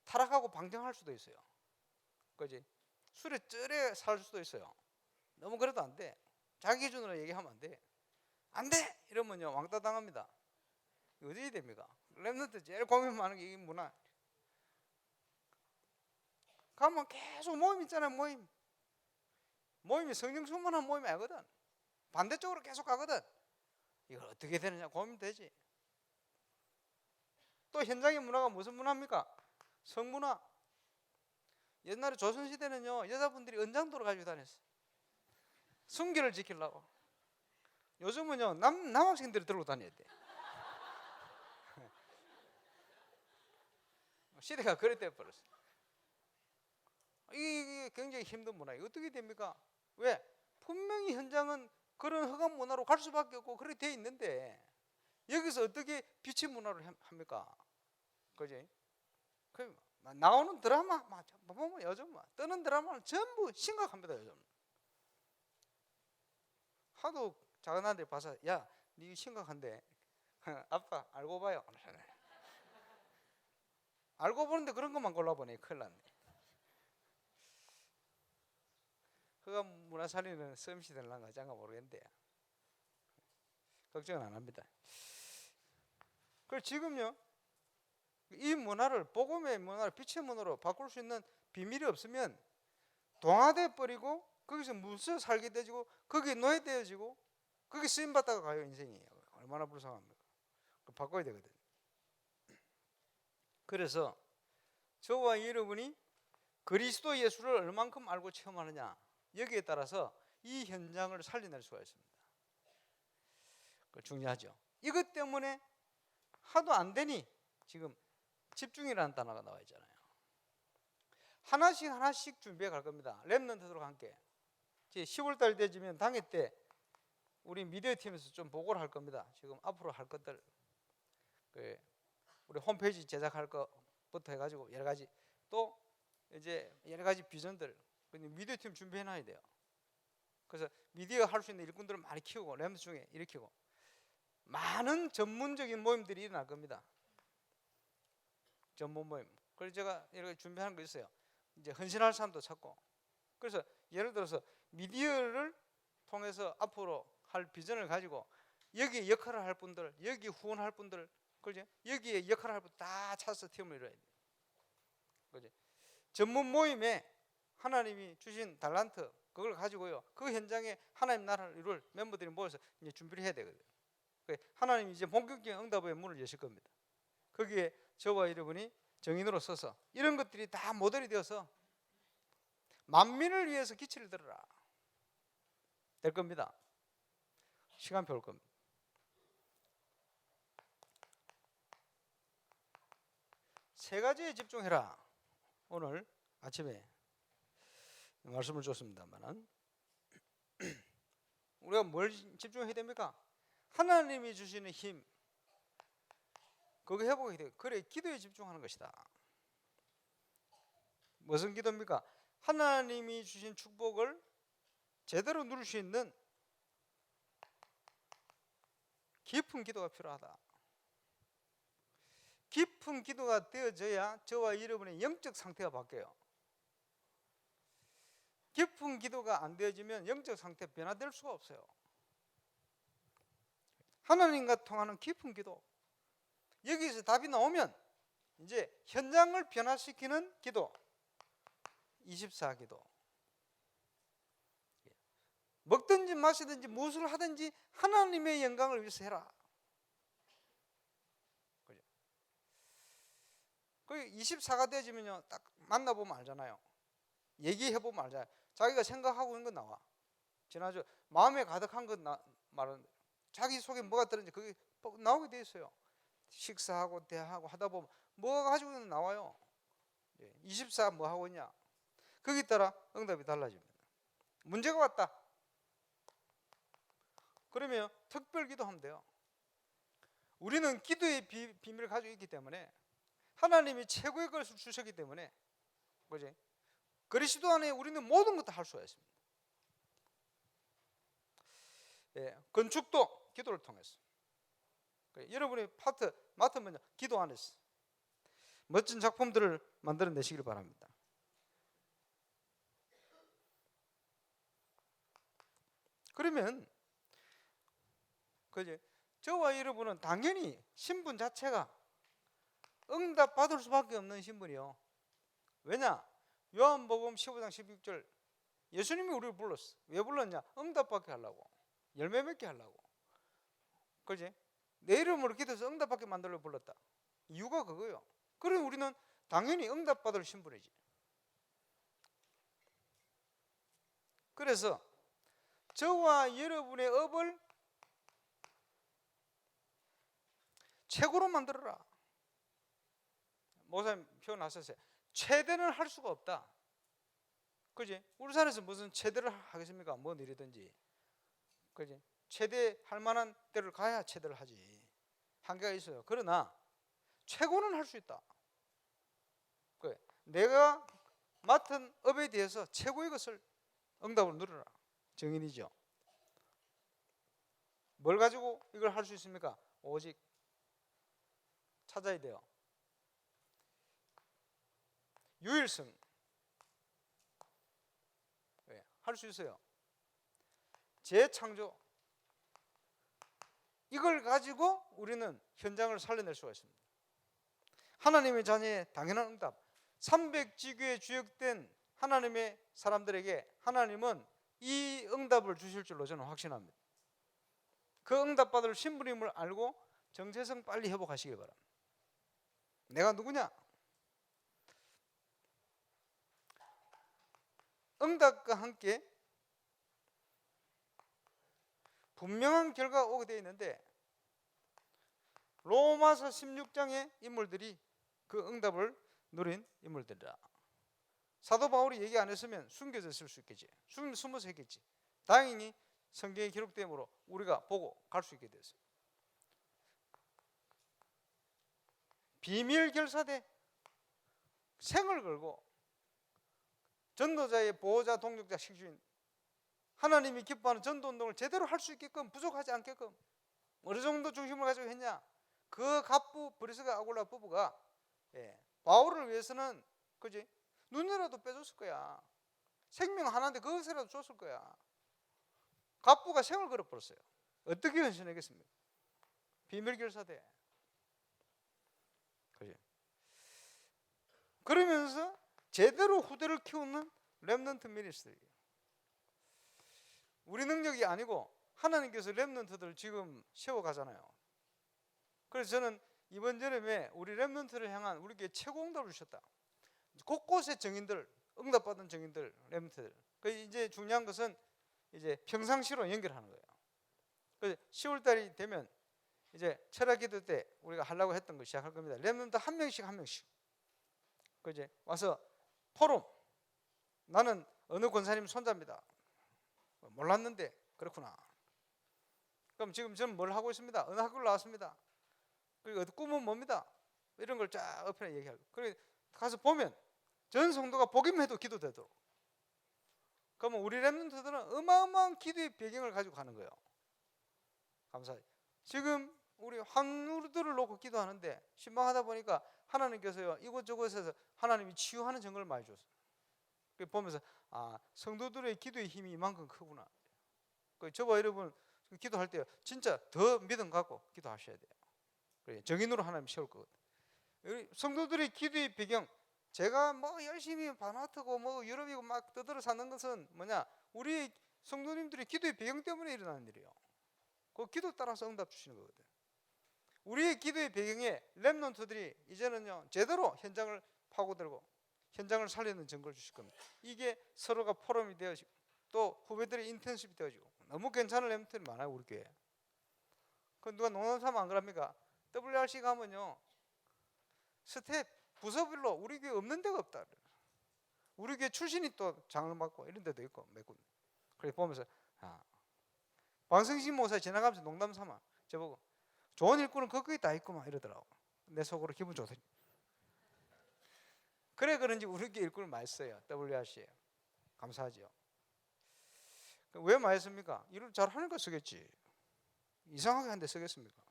타락하고 방정할 수도 있어요. 그지? 술에 쩔에 살 수도 있어요. 너무 그래도 안 돼. 자기 기준으로 얘기하면 안 돼. 안 돼! 이러면요 왕따 당합니다. 어떻게 됩니까? 랩런트 제일 고민 많은 게 이 문화. 가면 계속 모임 있잖아요. 모임이 성령 충만한 모임이 아니거든. 반대쪽으로 계속 가거든. 이걸 어떻게 되느냐 고민되지. 또 현장의 문화가 무슨 문화입니까? 성문화. 옛날에 조선시대는요 여자분들이 은장도를 가지고 다녔어요. 순결을 지키려고. 요즘은요 남학생들이 들고 다녀야 돼. 시대가 그래 돼버렸어. 이게 굉장히 힘든 문화예요. 어떻게 됩니까? 왜? 분명히 현장은 그런 흑암 문화로 갈 수밖에 없고 그렇게 돼 있는데 여기서 어떻게 빛의 문화로 합니까? 그지? 그 나오는 드라마 보면 요즘 뜨는 드라마는 전부 심각합니다. 요즘 하도 작은 아들이 봐서 야, 니 심각한데 아빠 알고 봐요. 알고 보는데 그런 것만 골라보니 큰일 났네. 흑암 문화 살리는 썸씨 될란가 장가 모르겠는데 걱정은 안 합니다. 그리고 지금요 이 문화를 복음의 문화를 빛의 문화로 바꿀 수 있는 비밀이 없으면 동화돼 버리고 거기서 묻혀 살게 되지고 거기에 노예되어지고 거기 쓰임 받다가 가요. 인생이 얼마나 불쌍합니까? 바꿔야 되거든. 그래서 저와 여러분이 그리스도 예수를 얼만큼 알고 체험하느냐 여기에 따라서 이 현장을 살려낼 수가 있습니다. 중요하죠. 이것 때문에 하도 안 되니 지금 집중이라는 단어가 나와 있잖아요. 하나씩 준비해 갈 겁니다. 랩런트들과 함께 10월달 되지면 당회 때 우리 미디어 팀에서 좀 보고를 할 겁니다. 지금 앞으로 할 것들 우리 홈페이지 제작할 것부터 해가지고 여러 가지 또 이제 여러 가지 비전들 미디어 팀 준비해 놔야 돼요. 그래서 미디어 할 수 있는 일꾼들을 많이 키우고 랩런트 중에 일으키고 많은 전문적인 모임들이 일어날 겁니다. 전문 모임. 그래서 제가 이렇게 준비하는 거 있어요. 이제 헌신할 사람도 찾고. 그래서 예를 들어서 미디어를 통해서 앞으로 할 비전을 가지고 여기 역할을 할 분들, 여기 후원할 분들, 그죠? 여기에 역할을 할 분 다 찾아서 팀을 이뤄야 돼. 그죠? 전문 모임에 하나님이 주신 달란트 그걸 가지고요. 그 현장에 하나님 나라를 이룰 멤버들이 모여서 이제 준비를 해야 되거든요. 하나님이 이제 본격적인 응답의 문을 여실 겁니다. 거기에 저와 여러분이 정인으로 서서 이런 것들이 다 모델이 되어서 만민을 위해서 기치를 들어라 될 겁니다. 시간표 올 겁니다. 세 가지에 집중해라. 오늘 아침에 말씀을 줬습니다만 우리가 뭘 집중해야 됩니까? 하나님이 주시는 힘 그거 회복해야 돼요. 그래 기도에 집중하는 것이다. 무슨 기도입니까? 하나님이 주신 축복을 제대로 누릴 수 있는 깊은 기도가 필요하다. 깊은 기도가 되어져야 저와 여러분의 영적 상태가 바뀌어요. 깊은 기도가 안 되어지면 영적 상태 변화될 수가 없어요. 하나님과 통하는 깊은 기도 여기서 답이 나오면 이제 현장을 변화시키는 기도 24기도 먹든지 마시든지 무엇을 하든지 하나님의 영광을 위해서 해라. 그죠? 그 24가 되어지면요 딱 만나보면 알잖아요. 얘기해보면 알잖아요. 자기가 생각하고 있는 건 나와. 지난주 마음에 가득한 것 말은 자기 속에 뭐가 들었는지 그게 나오게 돼 있어요. 식사하고 대화하고 하다 보면 뭐가 가지고 있는 나와요. 24 뭐 하고 있냐 거기에 따라 응답이 달라집니다. 문제가 왔다 그러면 특별 기도하면 돼요. 우리는 기도의 비밀을 가지고 있기 때문에 하나님이 최고의 것을 주셨기 때문에 그지? 그리스도 안에 우리는 모든 것도 할 수가 있습니다. 건축도 기도를 통해서 여러분의 파트 맡으면 기도 안에서 멋진 작품들을 만들어내시길 바랍니다. 그러면 그죠? 저와 여러분은 당연히 신분 자체가 응답 받을 수밖에 없는 신분이요. 왜냐? 요한복음 15장 16절 예수님이 우리를 불렀어. 왜 불렀냐? 응답 받게 하려고, 열매 맺게 하려고. 그지? 내 이름으로 기도해서 응답 받게 만들려고 불렀다. 이유가 그거예요. 그럼 우리는 당연히 응답 받을 신분이지. 그래서 저와 여러분의 업을 최고로 만들어라. 목사님 표현하셨어요. 최대는 할 수가 없다. 그지? 울산에서 무슨 최대를 하겠습니까? 뭔 일이든지. 그지? 최대 할 만한 데를 가야 최대를 하지. 한계가 있어요. 그러나 최고는 할 수 있다. 내가 맡은 업에 대해서 최고의 것을 응답을 누려라. 정인이죠. 뭘 가지고 이걸 할 수 있습니까? 오직 찾아야 돼요. 유일성. 할 수 있어요. 재창조. 이걸 가지고 우리는 현장을 살려낼 수가 있습니다. 하나님의 자녀의 당연한 응답. 300지교에 주역된 하나님의 사람들에게 하나님은 이 응답을 주실 줄로 저는 확신합니다. 그 응답받을 신분임을 알고 정체성 빨리 회복하시기 바랍니다. 내가 누구냐? 응답과 함께 분명한 결과가 오게 되어 있는데 로마서 16장의 인물들이 그 응답을 누린 인물들이다. 사도 바울이 얘기 안 했으면 숨겨져 있을 수 있겠지. 숨어서 했겠지. 다행히 성경에 기록되므로 우리가 보고 갈 수 있게 됐어요. 비밀 결사대 생을 걸고 전도자의 보호자 동력자 식주인 하나님이 기뻐하는 전도운동을 제대로 할 수 있게끔 부족하지 않게끔 어느 정도 중심을 가지고 했냐. 그 갑부 브리스가 아굴라 부부가 바울을 위해서는 그지 눈이라도 빼줬을 거야. 생명 하나인데 그것이라도 줬을 거야. 갑부가 생을 걸어버렸어요. 어떻게 헌신하겠습니까? 비밀 결사대. 그러면서 제대로 후대를 키우는 렘넌트 미니스트리. 우리 능력이 아니고 하나님께서 렘넌트들을 지금 세워가잖아요. 그래서 저는 이번 여름에 우리 렘넌트를 향한 우리 교회 최고 응답을 주셨다. 곳곳에 정인들, 응답받은 정인들, 렘넌트들. 그 이제 중요한 것은 이제 평상시로 연결하는 거예요. 그래서 10월 달이 되면 이제 철학 기도 때 우리가 하려고 했던 거 시작할 겁니다. 렘넌트 한 명씩 한 명씩. 그 이제 와서 포럼. 나는 어느 권사님 손자입니다. 몰랐는데 그렇구나. 그럼 지금 저는 뭘 하고 있습니다. 어느 학교를 나왔습니다. 그리고 꿈은 뭡니다. 이런 걸 쫙 옆에 얘기하고. 그리고 가서 보면 전 성도가 보기만 해도 기도되도록. 그러면 우리 렘넌트들은 어마어마한 기도의 배경을 가지고 가는 거예요. 감사해요. 지금 우리 황루들을 놓고 기도하는데 신방하다 보니까 하나님께서요 이곳저곳에서 하나님이 치유하는 증거를 많이 줬어요. 보면서 성도들의 기도의 힘이 이만큼 크구나. 저와 여러분 기도할 때 진짜 더 믿음 갖고 기도하셔야 돼요. 정인으로 하나님 세울 거거든요. 성도들의 기도의 배경, 제가 뭐 열심히 바나트고 뭐 유럽이고 막 떠들어 사는 것은 뭐냐, 우리 성도님들의 기도의 배경 때문에 일어나는 일이에요. 그 기도 따라서 응답 주시는 거거든요. 우리의 기도의 배경에 렘넌트들이 이제는요 제대로 현장을 파고들고 현장을 살리는 증거를 주실 겁니다. 이게 서로가 포럼이 되어지고 또 후배들의 인턴십이 되어지고 너무 괜찮은 렘넌트들이 많아요 우리 교회에. 그 누가 농담삼아 안 그럽니까? WRC 가면요 스텝 부서별로 우리 교회 없는 데가 없다. 우리 교회 출신이 또 장을 맡고 이런 데도 있고 몇 군. 그래서 보면서 방성신 목사 지나가면서 농담삼아 저보고 좋은 일꾼은 거기에 다 있구만 이러더라고. 내 속으로 기분 좋더니. 그래 그런지 우리 교회 일꾼을 많이 써요. WRC에. 감사하죠. 왜 많이 씁니까? 일을 잘하는 거 쓰겠지. 이상하게 한 데 쓰겠습니까?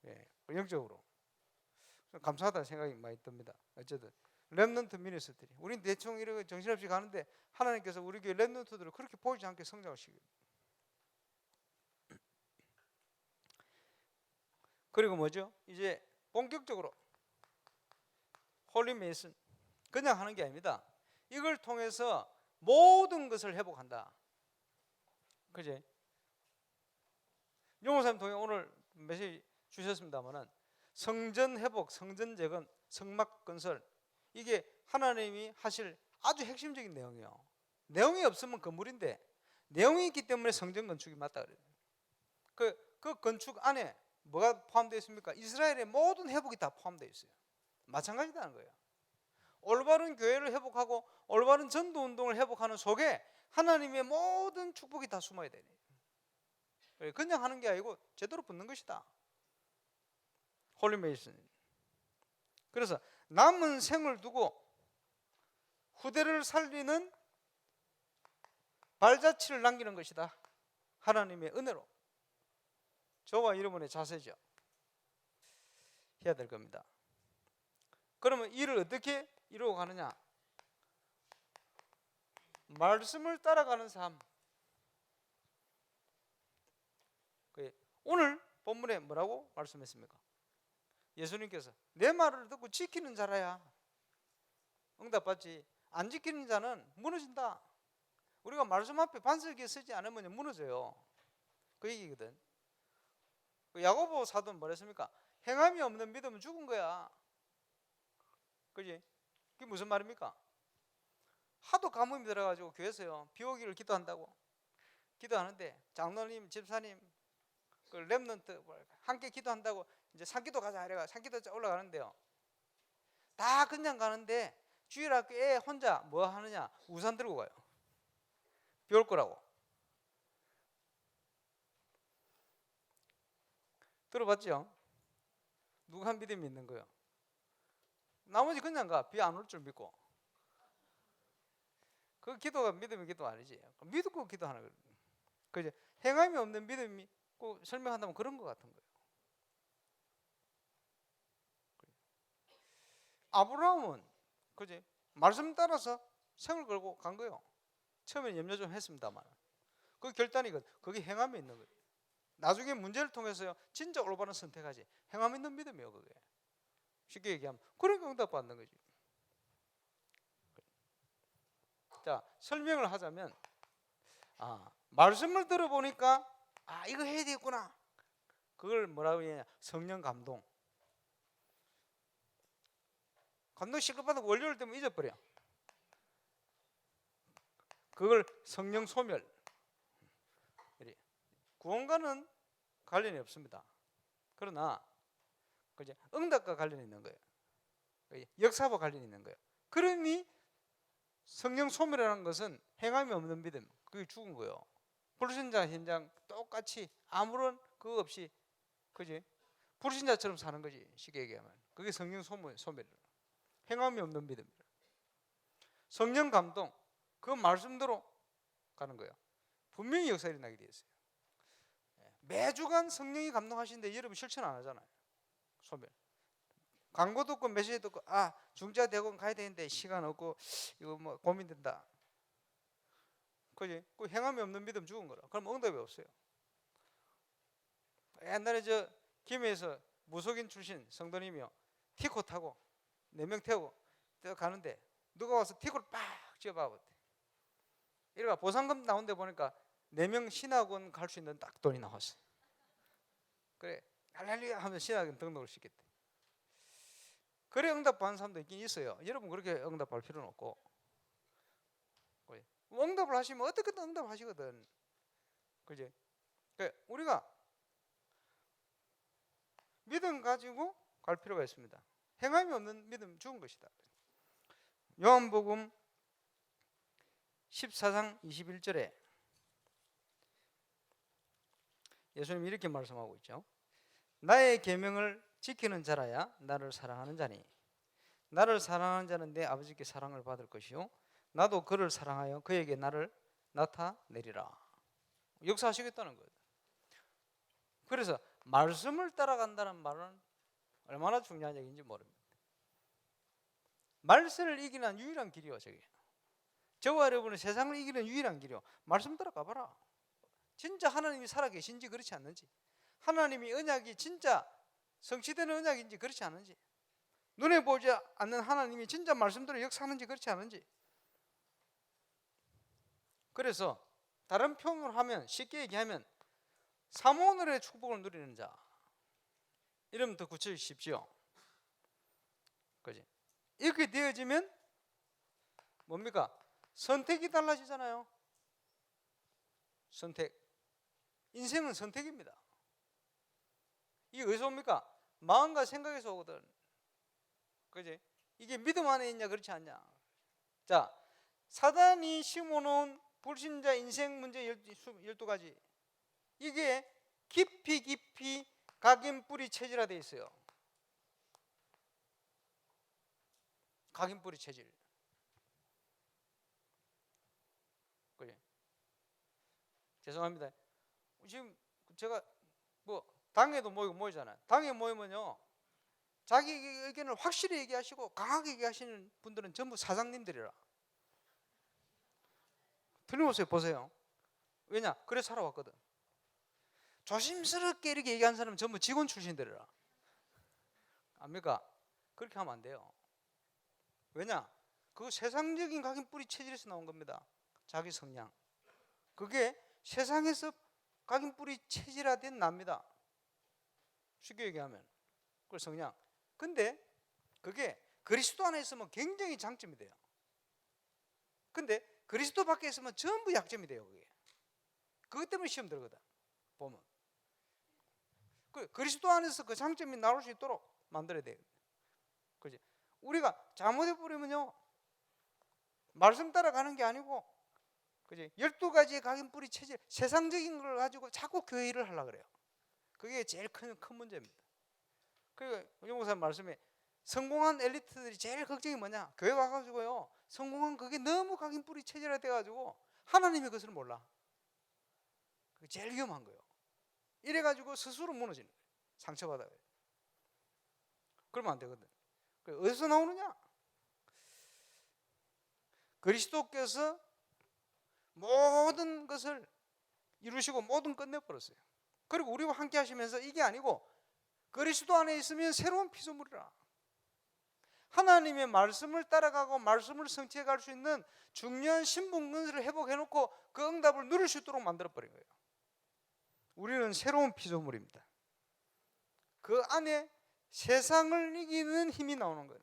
예, 영적으로. 감사하다는 생각이 많이 듭니다. 어쨌든 렘넌트 미니스트리. 우린 대충 이렇게 정신없이 가는데 하나님께서 우리 교회 렘넌트들을 그렇게 보이지 않게 성장을 시켜요. 그리고 뭐죠? 이제 본격적으로 홀리 메이슨 그냥 하는 게 아닙니다. 이걸 통해서 모든 것을 회복한다. 그제? 용호사님 통해 오늘 메시지 주셨습니다만은 성전 회복, 성전 재건, 성막 건설 이게 하나님이 하실 아주 핵심적인 내용이에요. 내용이 없으면 건물인데 내용이 있기 때문에 성전 건축이 맞다 그래요. 그 건축 안에 뭐가 포함되어 있습니까? 이스라엘의 모든 회복이 다 포함되어 있어요. 마찬가지다는 거예요. 올바른 교회를 회복하고 올바른 전도 운동을 회복하는 속에 하나님의 모든 축복이 다 숨어야 되네. 그냥 하는 게 아니고 제대로 붙는 것이다. 홀리 메이슨. 그래서 남은 생을 두고 후대를 살리는 발자취를 남기는 것이다. 하나님의 은혜로. 저와 여러분의 자세죠. 해야 될 겁니다. 그러면 이를 어떻게 이루어 가느냐? 말씀을 따라가는 삶. 오늘 본문에 뭐라고 말씀했습니까? 예수님께서 내 말을 듣고 지키는 자라야 응답받지, 안 지키는 자는 무너진다. 우리가 말씀 앞에 반석에 서지 않으면 무너져요. 그 얘기거든. 야고보 사도는 뭐랬습니까? 행함이 없는 믿음은 죽은 거야. 그지? 그게 무슨 말입니까? 하도 가뭄이 들어가지고 교회에서요 비 오기를 기도한다고 기도하는데 장로님, 집사님, 그 렘넌트 함께 기도한다고 이제 산기도 가자 이래가 산기도 올라가는데요 다 그냥 가는데 주일학교에 혼자 뭐 하느냐? 우산 들고 가요. 비 올 거라고. 들어봤죠? 누가 믿음이 있는 거예요? 나머지 그냥 가. 비 안 올 줄 믿고. 그 기도가 믿음의 기도 아니지. 믿고 기도하는 거예요. 그죠? 행함이 없는 믿음이 꼭 설명한다면 그런 것 같은 거예요. 아브라함은 그지? 말씀 따라서 생을 걸고 간 거예요. 처음에 염려 좀 했습니다만 그 결단이거든. 그게 행함이 있는 거예요. 나중에 문제를 통해서요 진짜 올바른 선택하지. 행함 있는 믿음이에요 그게. 쉽게 얘기하면 그러니까 응답받는 거지. 자, 설명을 하자면 말씀을 들어보니까 이거 해야 되겠구나. 그걸 뭐라고 하냐? 성령 감동. 감동 시급하다고 원료를 때문에 잊어버려. 그걸 성령 소멸. 구원과는 관련이 없습니다. 그러나 이제 응답과 관련이 있는 거예요. 역사와 관련이 있는 거예요. 그러니 성령 소멸이라는 것은 행함이 없는 믿음, 그게 죽은 거예요. 불신자 현장 똑같이 아무런 그거 없이, 그지? 불신자처럼 사는 거지, 쉽게 얘기하면. 그게 성령 소멸이에요. 행함이 없는 믿음. 성령 감동, 그 말씀대로 가는 거예요. 분명히 역사 일어나게 되어 있어요. 매주간 성령이 감동하시는데 여러분 실천 안 하잖아요. 소멸. 광고 듣고 메시지 듣고 중자대학원 가야 되는데 시간 없고 이거 뭐 고민된다. 그지? 그 행함이 없는 믿음 죽은 거라. 그럼 응답이 없어요. 옛날에 저 김해에서 무속인 출신 성도님이요, 티코 타고 4명 태우고 가는데 누가 와서 티코를 빡 쥐어박았대. 이래가 보상금 나온 데 보니까 4명 신학원 갈 수 있는 딱 돈이 나왔어. 그래, 할렐루야 하면 신학원 등록을 시켰대. 그래 응답받는 사람도 있긴 있어요. 여러분 그렇게 응답할 필요는 없고, 응답을 하시면 어떻게든 응답하시거든. 그지? 우리가 믿음 가지고 갈 필요가 있습니다. 행함이 없는 믿음 죽은 것이다. 요한복음 14장 21절에 예수님이 이렇게 말씀하고 있죠. 나의 계명을 지키는 자라야 나를 사랑하는 자니 나를 사랑하는 자는 내 아버지께 사랑을 받을 것이요 나도 그를 사랑하여 그에게 나를 나타내리라. 역사하시겠다는 거예요. 그래서 말씀을 따라간다는 말은 얼마나 중요한 얘기인지 모릅니다. 말씀을 이기는 유일한 길이요, 저게. 저와 여러분은 세상을 이기는 유일한 길이요. 말씀 따라가봐라. 진짜 하나님이 살아계신지 그렇지 않는지, 하나님이 언약이 진짜 성취되는 언약인지 그렇지 않은지, 눈에 보지 않는 하나님이 진짜 말씀대로 역사하는지 그렇지 않은지. 그래서 다른 표현으로 하면, 쉽게 얘기하면 사모늘의 축복을 누리는 자, 이러면 더 구체적이십시오. 그지? 이렇게 되어지면 뭡니까? 선택이 달라지잖아요. 선택. 인생은 선택입니다. 이게 어디서 옵니까? 마음과 생각에서 오거든. 그지? 이게 믿음 안에 있냐 그렇지 않냐. 자, 사단이 심어놓은 불신자 인생 문제 12가지, 이게 깊이 각인 뿌리 체질화되어 있어요. 각인 뿌리 체질. 그래. 죄송합니다. 지금 제가 뭐 당에도 모이잖아요. 당에 모이면요, 자기 의견을 확실히 얘기하시고 강하게 얘기하시는 분들은 전부 사장님들이라. 틀림없어요. 보세요. 왜냐? 그래 살아왔거든. 조심스럽게 이렇게 얘기하는 사람은 전부 직원 출신들이라. 압니까? 그렇게 하면 안 돼요. 왜냐? 그 세상적인 각인 뿌리 체질에서 나온 겁니다. 자기 성향. 그게 세상에서 각인 뿌리 체질화된 납니다. 쉽게 얘기하면 그 성향. 근데 그게 그리스도 안에 있으면 굉장히 장점이 돼요. 근데 그리스도 밖에 있으면 전부 약점이 돼요. 그게. 그것 때문에 시험 들거든. 보면 그리스도 안에서 그 장점이 나올 수 있도록 만들어야 돼요. 그지? 우리가 잘못해 버리면요, 말씀 따라가는 게 아니고, 그지? 12가지의 각인 뿌리 체질, 세상적인 걸 가지고 자꾸 교회 일을 하려고 그래요. 그게 제일 큰 문제입니다. 그러니까 용목사님 말씀에 성공한 엘리트들이 제일 걱정이 뭐냐? 교회 와가지고요, 성공한 그게 너무 각인 뿌리 체질화 돼가지고 하나님의 것을 몰라. 그게 제일 위험한 거예요. 이래가지고 스스로 무너지는 거예요. 상처받아요. 그러면 안 되거든. 어디서 나오느냐? 그리스도께서 모든 것을 이루시고 모든 끝내버렸어요. 그리고 우리와 함께 하시면서 이게 아니고 그리스도 안에 있으면 새로운 피조물이라. 하나님의 말씀을 따라가고 말씀을 성취해 갈 수 있는 중요한 신분 근세를 회복해놓고 그 응답을 누릴 수 있도록 만들어버린 거예요. 우리는 새로운 피조물입니다. 그 안에 세상을 이기는 힘이 나오는 거예요.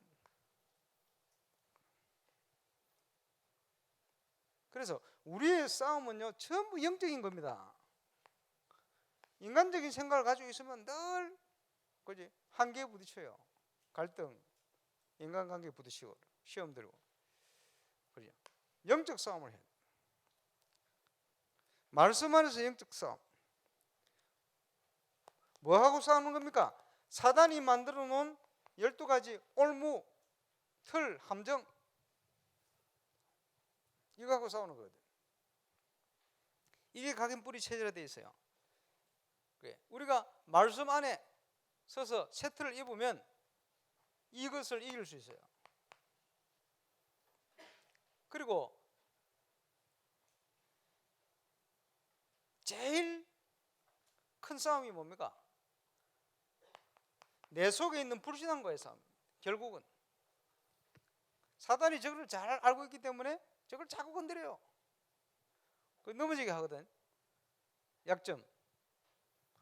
그래서 우리의 싸움은요, 전부 영적인 겁니다. 인간적인 생각을 가지고 있으면 늘 그지 한계에 부딪혀요. 갈등, 인간관계에 부딪히고 시험 들고, 그죠? 영적 싸움을 해요. 말씀 안에서 영적 싸움. 뭐하고 싸우는 겁니까? 사단이 만들어 놓은 12가지 올무, 틀, 함정, 이거 갖고 싸우는 거거든. 이게 각인뿌리 체제로 되어 있어요. 우리가 말씀 안에 서서 세트를 입으면 이것을 이길 수 있어요. 그리고 제일 큰 싸움이 뭡니까? 내 속에 있는 불신앙과의 싸움. 결국은 사단이 저걸 잘 알고 있기 때문에 저걸 자꾸 건드려요. 넘어지게 하거든. 약점.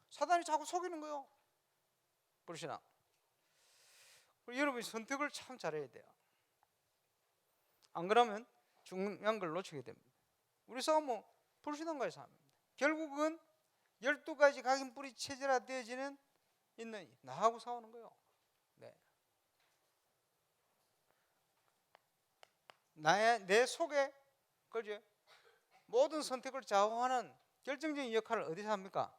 사단이 자꾸 속이는 거예요. 불신앙. 여러분이 선택을 참 잘해야 돼요. 안 그러면 중요한 걸 놓치게 됩니다. 우리 싸움은 불신앙과의 싸움입니다. 결국은 12가지 각인뿌리 체제화되어지는 있는 나하고 싸우는 거예요. 네. 내 속에 그죠? 모든 선택을 좌우하는 결정적인 역할을 어디서 합니까?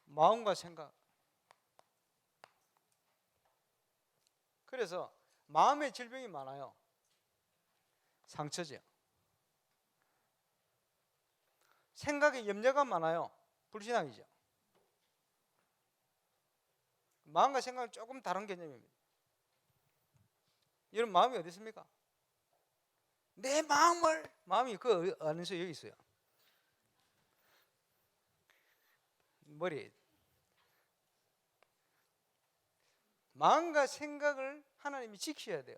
마음과 생각. 그래서 마음의 질병이 많아요. 상처죠. 생각에 염려가 많아요. 불신앙이죠. 마음과 생각은 조금 다른 개념입니다. 여러분 마음이 어디 있습니까? 내 마음이 그 안에서 여기 있어요. 머리에. 마음과 생각을 하나님이 지키셔야 돼요.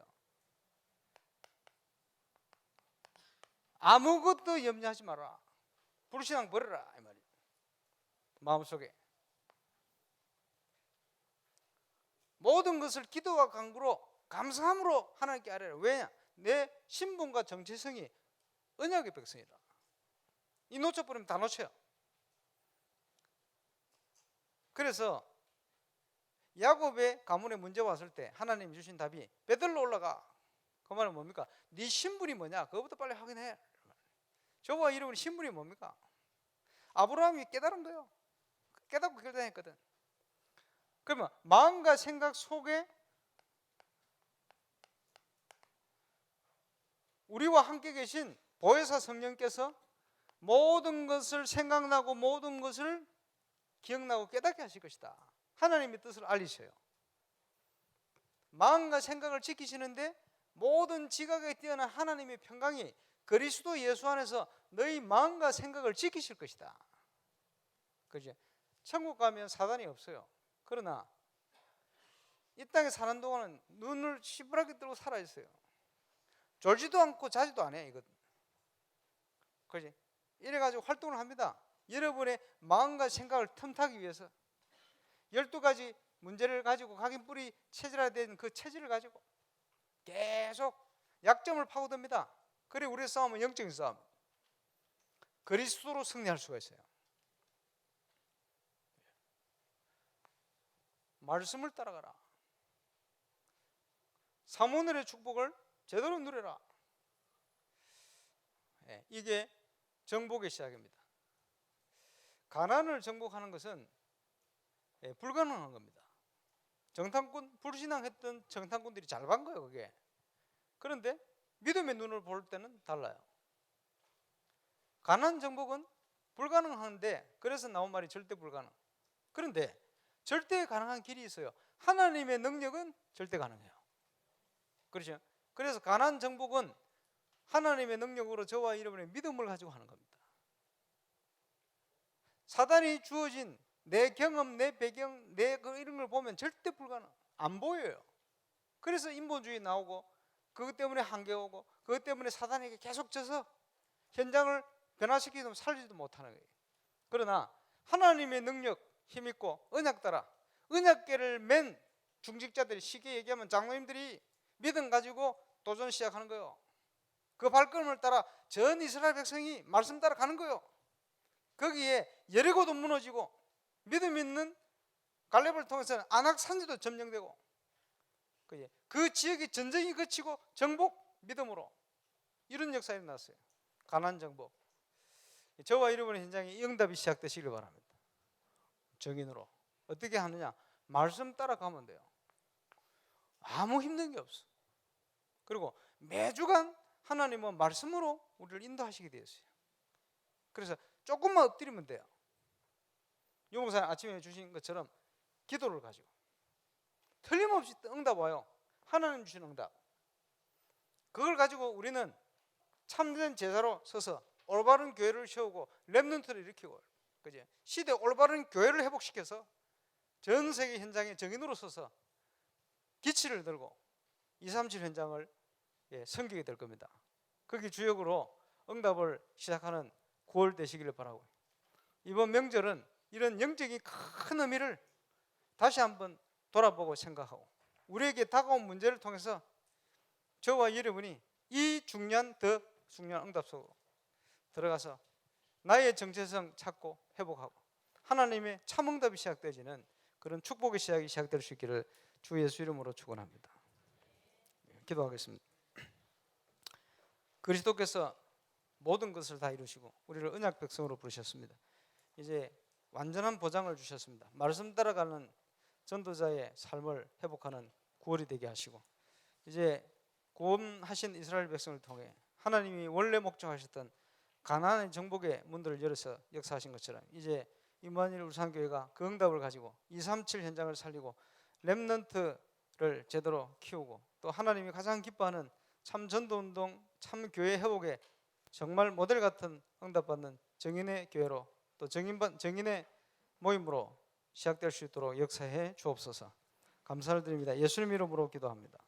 아무것도 염려하지 마라. 불신앙 버려라 이 말이에요. 마음속에 모든 것을 기도와 간구로 감사함으로 하나님께 아뢰라. 왜냐? 내 신분과 정체성이 언약의 백성이다. 이 놓쳐버리면 다 놓쳐요. 그래서 야곱의 가문에 문제 왔을 때 하나님이 주신 답이 베들로 올라가. 그 말은 뭡니까? 네 신분이 뭐냐? 그거부터 빨리 확인해. 저와 여러분의 신분이 뭡니까? 아브라함이 깨달은 거예요. 깨닫고 결단했거든. 그러면 마음과 생각 속에 우리와 함께 계신 보혜사 성령께서 모든 것을 생각나고 모든 것을 기억나고 깨닫게 하실 것이다. 하나님의 뜻을 알리셔요. 마음과 생각을 지키시는데 모든 지각에 뛰어난 하나님의 평강이 그리스도 예수 안에서 너희 마음과 생각을 지키실 것이다. 그죠? 천국 가면 사단이 없어요. 그러나 이 땅에 사는 동안은 눈을 시퍼렇게 뜨고 살아 있어요. 졸지도 않고 자지도 않아요. 이거든. 그지? 이래가지고 활동을 합니다. 여러분의 마음과 생각을 틈타기 위해서 12가지 문제를 가지고 각인뿌리 체질화된 그 체질을 가지고 계속 약점을 파고듭니다. 그래 우리의 싸움은 영적인 싸움. 그리스도로 승리할 수가 있어요. 말씀을 따라가라. 사모늘의 축복을 제대로 누려라. 이게 정복의 시작입니다. 가난을 정복하는 것은 불가능한 겁니다. 정탐꾼, 불신앙했던 정탐꾼들이 잘 본 거예요, 그게. 그런데 믿음의 눈을 볼 때는 달라요. 가난 정복은 불가능한데, 그래서 나온 말이 절대 불가능. 그런데 절대 가능한 길이 있어요. 하나님의 능력은 절대 가능해요. 그렇죠? 그래서 가난 정복은 하나님의 능력으로 저와 여러분의 믿음을 가지고 하는 겁니다. 사단이 주어진 내 경험, 내 배경, 내 이런 걸 보면 절대 불가능. 안 보여요. 그래서 인본주의 나오고 그것 때문에 한계 오고 그것 때문에 사단에게 계속 져서 현장을 변화시키지도 살지도 못하는 거예요. 그러나 하나님의 능력, 힘있고 언약 따라 언약궤를 맨 중직자들이, 쉽게 얘기하면 장로님들이 믿음 가지고 도전 시작하는 거예요. 그 발걸음을 따라 전 이스라엘 백성이 말씀 따라 가는 거예요. 거기에 여리고도 무너지고 믿음 있는 갈렙을 통해서는 아낙 산지도 점령되고 그 지역이 전쟁이 그치고 정복 믿음으로 이런 역사가 일어났어요. 가나안 정복. 저와 여러분의 현장에 이 응답이 시작되시길 바랍니다. 정인으로 어떻게 하느냐? 말씀 따라가면 돼요. 아무 힘든 게 없어. 그리고 매주간 하나님은 말씀으로 우리를 인도하시게 되었어요. 그래서 조금만 엎드리면 돼요. 유목사님 아침에 주신 것처럼 기도를 가지고 틀림없이 응답 와요. 하나님 주신 응답. 그걸 가지고 우리는 참된 제자로 서서 올바른 교회를 세우고 렘넌트를 일으키고, 그죠? 시대 올바른 교회를 회복시켜서 전 세계 현장에 정인으로 서서 기치를 들고 237 현장을 섬기게 될 겁니다. 거기 주역으로 응답을 시작하는 9월 되시기를 바라고, 이번 명절은 이런 영적인 큰 의미를 다시 한번 돌아보고 생각하고 우리에게 다가온 문제를 통해서 저와 여러분이 이 더 중요한 응답 속으로 들어가서 나의 정체성 찾고 회복하고 하나님의 참 응답이 시작되지는 그런 축복의 시작이 시작될 수 있기를 주 예수 이름으로 축원합니다. 기도하겠습니다. 그리스도께서 모든 것을 다 이루시고 우리를 언약 백성으로 부르셨습니다. 이제 완전한 보장을 주셨습니다. 말씀 따라가는 전도자의 삶을 회복하는 9월이 되게 하시고, 이제 구원하신 이스라엘 백성을 통해 하나님이 원래 목적하셨던 가나안의 정복의 문들을 열어서 역사하신 것처럼 이제 임마누엘 울산교회가 그 응답을 가지고 237 현장을 살리고 렘넌트를 제대로 키우고 또 하나님이 가장 기뻐하는 참 전도운동, 참 교회 회복의 정말 모델 같은 응답받는 정인의 교회로 또 정인의 모임으로 시작될 수 있도록 역사해 주옵소서. 감사를 드립니다. 예수님 이름으로 기도합니다.